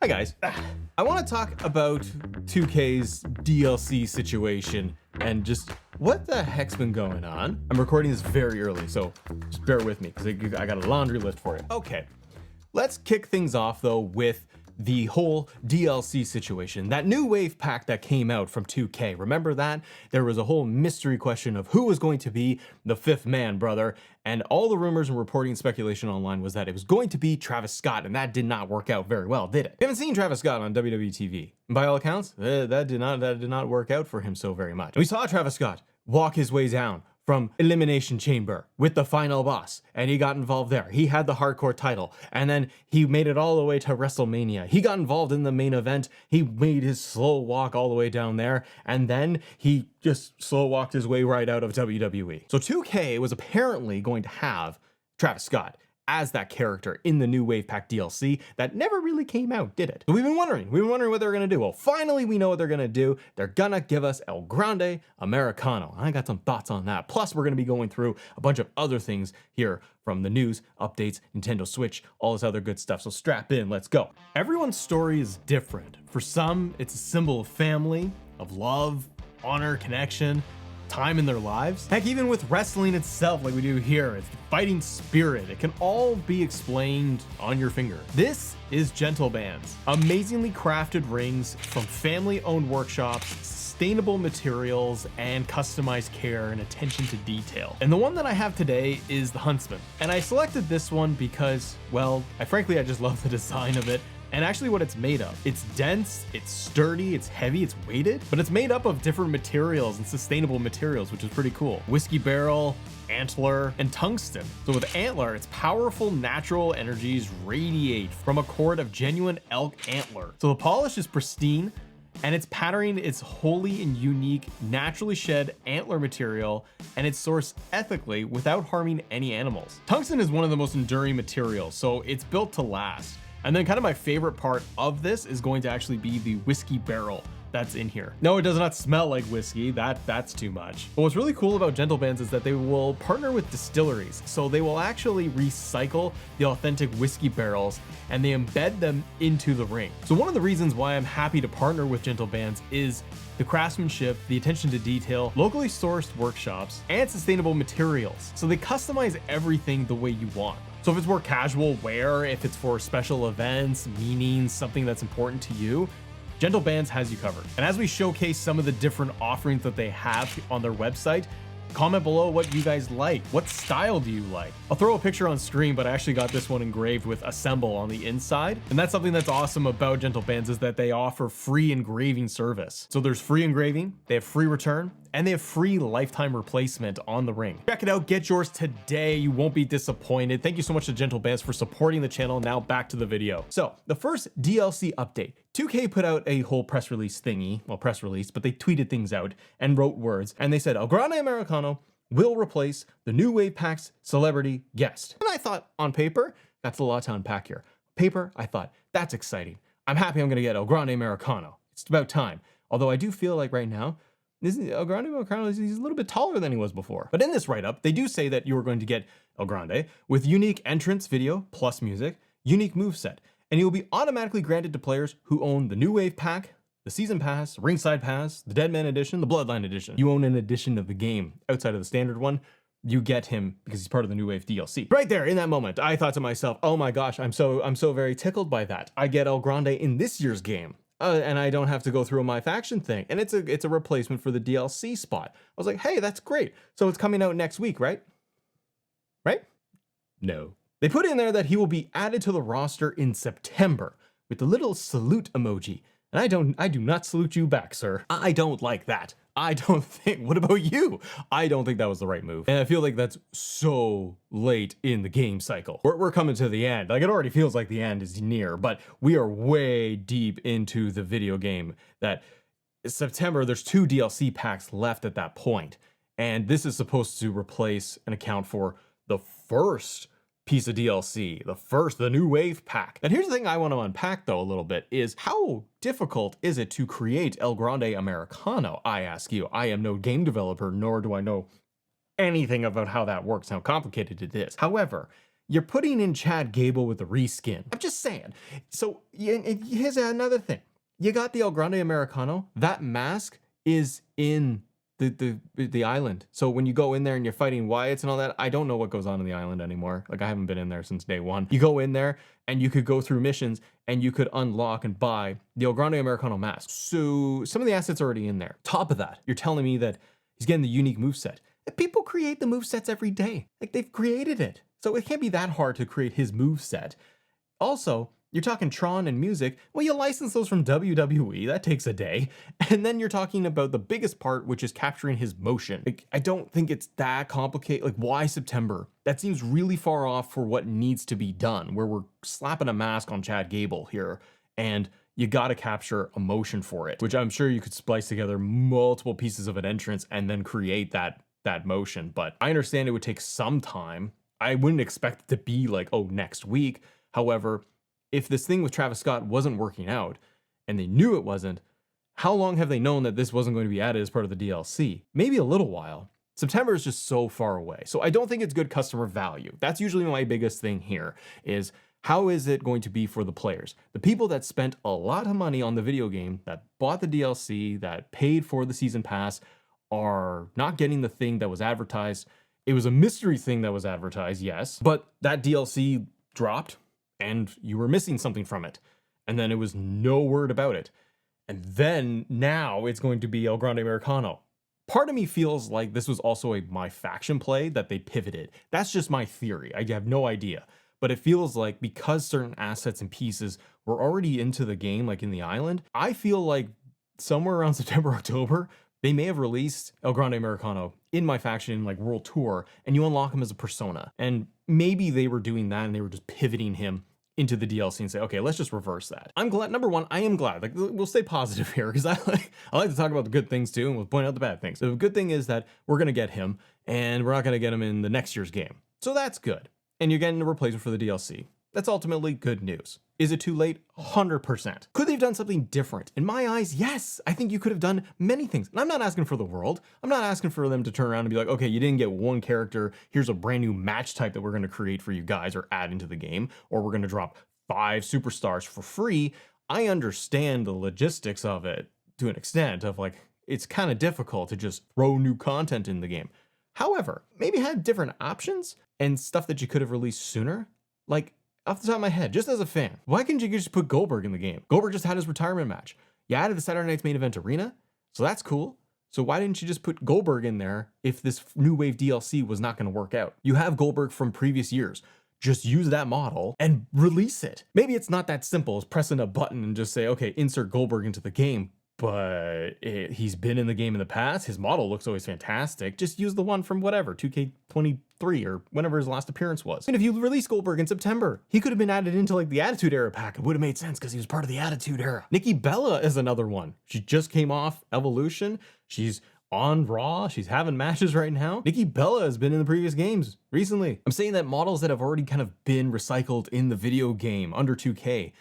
Hi guys, I want to talk about 2K's DLC situation and just what the heck's been going on. I'm recording this very early, so just bear with me because I got a laundry list for you. Okay, let's kick things off though with the whole DLC situation. That new wave pack that came out from 2K, remember that? There was a whole mystery question of who was going to be the fifth man, brother, and all the rumors and reporting and speculation online was that it was going to be Travis Scott, and that did not work out very well, did it? We haven't seen Travis Scott on WWE TV. And by all accounts, that did not work out for him so very much. We saw Travis Scott walk his way down from Elimination Chamber with the final boss, and he got involved there. He had the hardcore title, and then he made it all the way to WrestleMania. He got involved in the main event. He made his slow walk all the way down there, and then he just slow walked his way right out of WWE. So 2K was apparently going to have Travis Scott as that character in the new Wave Pack DLC that never really came out, did it? So we've been wondering what they're gonna do. Well, finally we know what they're gonna do. They're gonna give us El Grande Americano. I got some thoughts on that. Plus, we're gonna be going through a bunch of other things here from the news, updates, Nintendo Switch, all this other good stuff. So strap in, let's go. Everyone's story is different. For some, it's a symbol of family, of love, honor, connection, time in their lives. Heck, even with wrestling itself, like we do here, it's the fighting spirit. It can all be explained on your finger. This is Gentle Bands. Amazingly crafted rings from family-owned workshops, sustainable materials, and customized care and attention to detail. And the one that I have today is the Huntsman. And I selected this one because, well, I just love the design of it. And actually what it's made of. It's dense, it's sturdy, it's heavy, it's weighted, but it's made up of different materials and sustainable materials, which is pretty cool. Whiskey barrel, antler, and tungsten. So with antler, its powerful natural energies radiate from a cord of genuine elk antler. So the polish is pristine, and its patterning is wholly and unique, naturally shed antler material, and it's sourced ethically without harming any animals. Tungsten is one of the most enduring materials, so it's built to last. And then kind of my favorite part of this is going to actually be the whiskey barrel that's in here. No, it does not smell like whiskey. That's too much. But what's really cool about Gentle Bands is that they will partner with distilleries. So they will actually recycle the authentic whiskey barrels and they embed them into the ring. So one of the reasons why I'm happy to partner with Gentle Bands is the craftsmanship, the attention to detail, locally sourced workshops, and sustainable materials. So they customize everything the way you want. So if it's more casual wear, if it's for special events, meanings, something that's important to you, Gentle Bands has you covered. And as we showcase some of the different offerings that they have on their website, comment below what you guys like. What style do you like? I'll throw a picture on screen, but I actually got this one engraved with Assemble on the inside. And that's something that's awesome about Gentle Bands is that they offer free engraving service. So there's free engraving, they have free return, and they have free lifetime replacement on the ring. Check it out, get yours today. You won't be disappointed. Thank you so much to Gentle Bands for supporting the channel. Now back to the video. So the first DLC update. 2K put out a whole press release thingy, well, press release, but they tweeted things out and wrote words, and they said El Grande Americano will replace the new Wave Pack's celebrity guest. And I thought, on paper, that's a lot to unpack here. Paper, I thought, that's exciting. I'm happy I'm gonna get El Grande Americano. It's about time. Although I do feel like right now, El Grande Americano, he's a little bit taller than he was before. But in this write-up, they do say that you are going to get El Grande with unique entrance video plus music, unique moveset, and he will be automatically granted to players who own the new Wave Pack, the Season Pass, Ringside Pass, the Deadman Edition, the Bloodline Edition. You own an edition of the game outside of the standard one, you get him because he's part of the new Wave DLC. Right there, in that moment, I thought to myself, oh my gosh, I'm so very tickled by that. I get El Grande in this year's game. And I don't have to go through my faction thing. And it's a replacement for the DLC spot. I was like, hey, that's great. So it's coming out next week, right? Right? No. They put in there that he will be added to the roster in September with the little salute emoji. And I do not salute you back, sir. I don't like that. I don't think, what about you? I don't think that was the right move. And I feel like that's so late in the game cycle. We're coming to the end. Like, it already feels like the end is near, but we are way deep into the video game that September, there's 2 DLC packs left at that point. And this is supposed to replace and account for the first piece of DLC, the new Wave Pack. And here's the thing I want to unpack though a little bit is how difficult is it to create El Grande Americano? I ask you. I am no game developer, nor do I know anything about how that works, how complicated it is. However, you're putting in Chad Gable with the reskin. I'm just saying. So here's another thing. You got the El Grande Americano. That mask is in the island. So when you go in there and you're fighting Wyatts and all that, I don't know what goes on in the island anymore. Like, I haven't been in there since day one. You go in there and you could go through missions and you could unlock and buy the El Grande Americano mask. So some of the assets are already in there. Top of that, you're telling me that he's getting the unique moveset. People create the movesets every day. Like, they've created it. So it can't be that hard to create his moveset. Also, you're talking Tron and music. Well, you license those from WWE. That takes a day. And then you're talking about the biggest part, which is capturing his motion. Like, I don't think it's that complicated. Like, why September? That seems really far off for what needs to be done, where we're slapping a mask on Chad Gable here, and you got to capture emotion for it, which I'm sure you could splice together multiple pieces of an entrance and then create that motion. But I understand it would take some time. I wouldn't expect it to be like, oh, next week. However, if this thing with Travis Scott wasn't working out and they knew it wasn't, how long have they known that this wasn't going to be added as part of the DLC? Maybe a little while. September is just so far away. So I don't think it's good customer value. That's usually my biggest thing here, is how is it going to be for the players? The people that spent a lot of money on the video game, that bought the DLC, that paid for the season pass, are not getting the thing that was advertised. It was a mystery thing that was advertised, yes, but that DLC dropped and you were missing something from it. And then it was no word about it. And then now it's going to be El Grande Americano. Part of me feels like this was also my faction play that they pivoted. That's just my theory. I have no idea. But it feels like because certain assets and pieces were already into the game, like in the island, I feel like somewhere around September, October, they may have released El Grande Americano in my faction, like World Tour, and you unlock him as a persona. And maybe they were doing that and they were just pivoting him into the DLC and say, okay, let's just reverse that. I'm glad. Number one, I am glad. Like, we'll stay positive here, because I like to talk about the good things too, and we'll point out the bad things. The good thing is that we're gonna get him, and we're not gonna get him in the next year's game. So that's good. And you're getting a replacement for the DLC. That's ultimately good news. Is it too late? 100%. Could they have done something different? In my eyes, yes. I think you could have done many things. And I'm not asking for the world. I'm not asking for them to turn around and be like, okay, you didn't get one character. Here's a brand new match type that we're going to create for you guys or add into the game, or we're going to drop 5 superstars for free. I understand the logistics of it to an extent of, like, it's kind of difficult to just throw new content in the game. However, maybe have different options and stuff that you could have released sooner. Like, off the top of my head, just as a fan, why couldn't you just put Goldberg in the game? Goldberg just had his retirement match. You added the Saturday Night's Main Event arena, so that's cool. So why didn't you just put Goldberg in there if this New Wave DLC was not going to work out? You have Goldberg from previous years. Just use that model and release it. Maybe it's not that simple as pressing a button and just say, okay, insert Goldberg into the game. But he's been in the game in the past. His model looks always fantastic. Just use the one from whatever, 2K23 or whenever his last appearance was. And if you release Goldberg in September, he could have been added into like the Attitude Era pack. It would have made sense because he was part of the Attitude Era. Nikki Bella is another one. She just came off Evolution. She's on Raw. She's having matches right now. Nikki Bella has been in the previous games recently. I'm saying that models that have already kind of been recycled in the video game under 2K,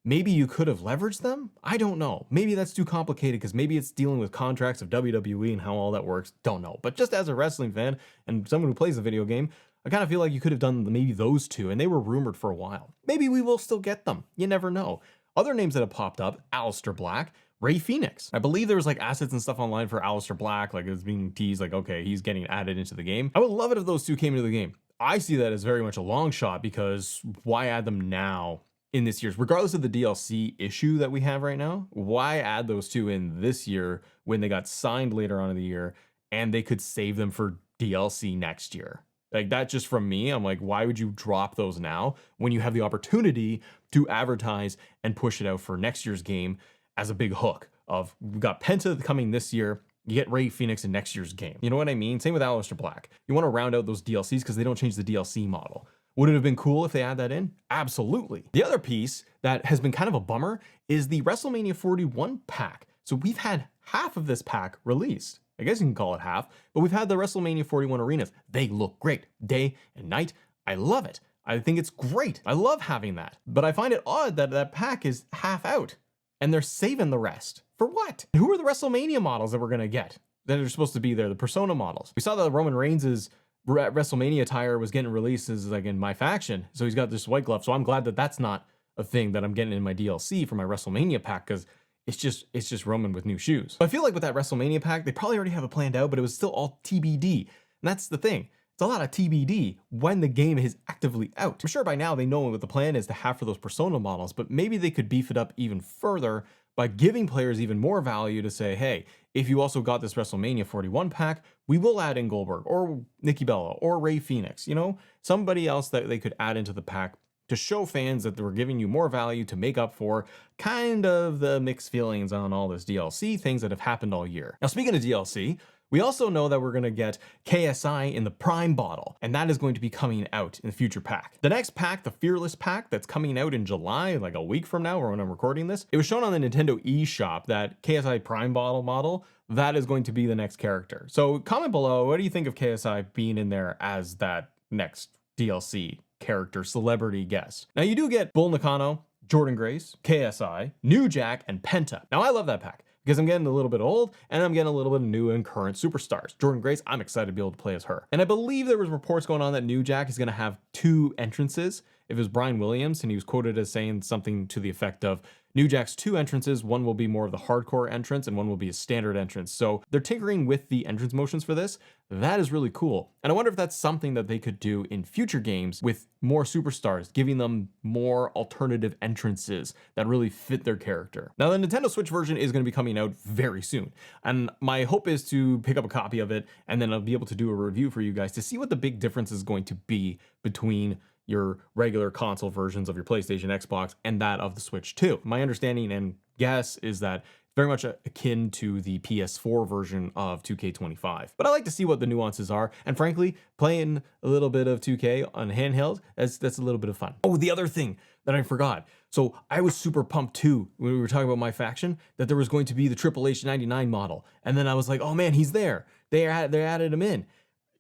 maybe you could have leveraged them? I don't know. Maybe that's too complicated because maybe it's dealing with contracts of WWE and how all that works. Don't know. But just as a wrestling fan and someone who plays the video game, I kind of feel like you could have done maybe those two, and they were rumored for a while. Maybe we will still get them. You never know. Other names that have popped up, Aleister Black, Rey Fenix. I believe there was like assets and stuff online for Aleister Black, like it was being teased, like, okay, he's getting added into the game. I would love it if those two came into the game. I see that as very much a long shot, because why add them now in this year's, regardless of the DLC issue that we have right now? Why add those two in this year when they got signed later on in the year and they could save them for DLC next year? Like, that just from me, I'm like, why would you drop those now when you have the opportunity to advertise and push it out for next year's game as a big hook of, we got Penta coming this year, you get Rey Fenix in next year's game. You know what I mean? Same with Aleister Black. You want to round out those DLCs because they don't change the DLC model. Would it have been cool if they add that in? Absolutely. The other piece that has been kind of a bummer is the WrestleMania 41 pack. So we've had half of this pack released. I guess you can call it half, but we've had the WrestleMania 41 arenas. They look great day and night. I love it. I think it's great. I love having that. But I find it odd that that pack is half out and they're saving the rest. For what? Who are the WrestleMania models that we're going to get that are supposed to be there? The Persona models. We saw that Roman Reigns' WrestleMania attire was getting released as like in my faction. So he's got this white glove. So I'm glad that that's not a thing that I'm getting in my DLC for my WrestleMania pack, because it's just Roman with new shoes. But I feel like with that WrestleMania pack, they probably already have it planned out, but it was still all TBD. And that's the thing. It's a lot of TBD when the game is actively out. I'm sure by now they know what the plan is to have for those Persona models, but maybe they could beef it up even further by giving players even more value to say, hey, if you also got this WrestleMania 41 pack, we will add in Goldberg or Nikki Bella or Rey Fenix, you know, somebody else that they could add into the pack to show fans that they were giving you more value to make up for kind of the mixed feelings on all this DLC things that have happened all year. Now, speaking of DLC, we also know that we're going to get KSI in the Prime bottle, and that is going to be coming out in the future pack. The next pack, the Fearless pack, that's coming out in July, like a week from now, or when I'm recording this, it was shown on the Nintendo eShop that KSI Prime bottle model, that is going to be the next character. So comment below, what do you think of KSI being in there as that next DLC character celebrity guest? Now, you do get Bull Nakano, Jordan Grace, KSI, New Jack, and Penta. Now, I love that pack because I'm getting a little bit old and I'm getting a little bit of new and current superstars. Jordan Grace, I'm excited to be able to play as her. And I believe there was reports going on that New Jack is going to have 2 entrances. If it was Brian Williams, and he was quoted as saying something to the effect of, New Jack's 2 entrances, one will be more of the hardcore entrance and one will be a standard entrance. So they're tinkering with the entrance motions for this. That is really cool. And I wonder if that's something that they could do in future games with more superstars, giving them more alternative entrances that really fit their character. Now, the Nintendo Switch version is going to be coming out very soon. And my hope is to pick up a copy of it, and then I'll be able to do a review for you guys to see what the big difference is going to be between your regular console versions of your PlayStation, Xbox, and that of the Switch 2. My understanding and guess is that it's very much akin to the PS4 version of 2K25. But I like to see what the nuances are, and frankly, playing a little bit of 2K on handheld, that's a little bit of fun. Oh, the other thing that I forgot. So I was super pumped too when we were talking about my faction that there was going to be the Triple H 99 model, and then I was like, oh man, he's there. They added him in.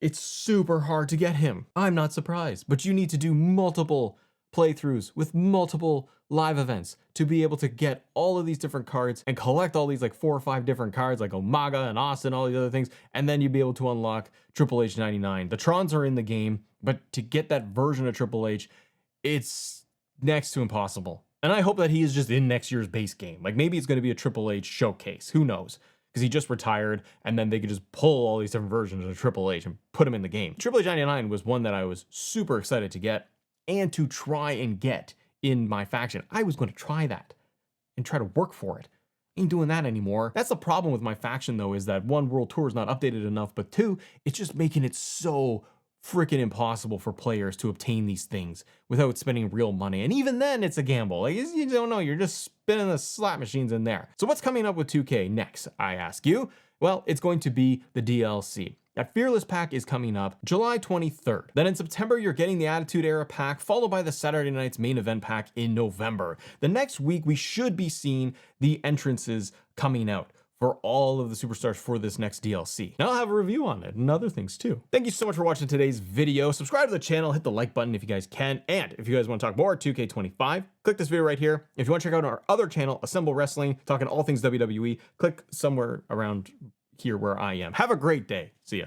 It's super hard to get him. I'm not surprised, but you need to do multiple playthroughs with multiple live events to be able to get all of these different cards and collect all these like 4 or 5 different cards like Umaga and Austin, all these other things, and then you'd be able to unlock Triple H 99. The Trons are in the game, but to get that version of Triple H, it's next to impossible. And I hope that he is just in next year's base game. Like maybe it's going to be a Triple H showcase. Who knows? Because he just retired, and then they could just pull all these different versions of Triple H and put him in the game. Triple H 99 was one that I was super excited to get and to try and get in my faction. I was going to try that and try to work for it. Ain't doing that anymore. That's the problem with my faction, though, is that 1, World Tour is not updated enough, but 2, it's just making it so freaking impossible for players to obtain these things without spending real money. And even then, it's a gamble. Like, you don't know, you're just spinning the slot machines in there. So what's coming up with 2K next, I ask you? Well, it's going to be the DLC. That Fearless pack is coming up July 23rd. Then in September, you're getting the Attitude Era pack, followed by the Saturday Night's Main Event pack in November. The next week, we should be seeing the entrances coming out for all of the superstars for this next DLC. Now I'll have a review on it and other things too. Thank you so much for watching today's video. Subscribe to the channel, hit the like button if you guys can. And if you guys want to talk more 2K25, click this video right here. If you want to check out our other channel, Assemble Wrestling, talking all things WWE, click somewhere around here where I am. Have a great day. See ya.